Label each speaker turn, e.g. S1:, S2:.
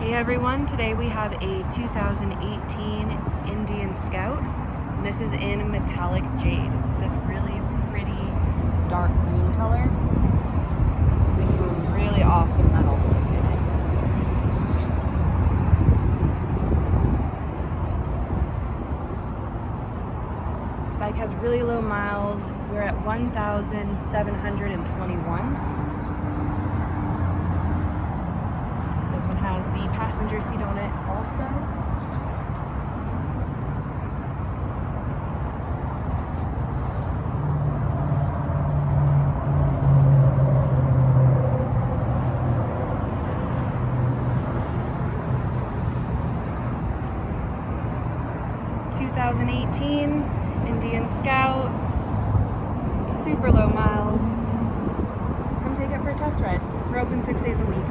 S1: Hey everyone, today we have a 2018 Indian Scout. And this is in metallic jade. It's this really pretty dark green color. With some really awesome metal in it. This bike has really low miles. We're at 1,721. This one has the passenger seat on it also. (2018) Indian Scout, super low miles. Come take it for a test ride. We're open 6 days a week.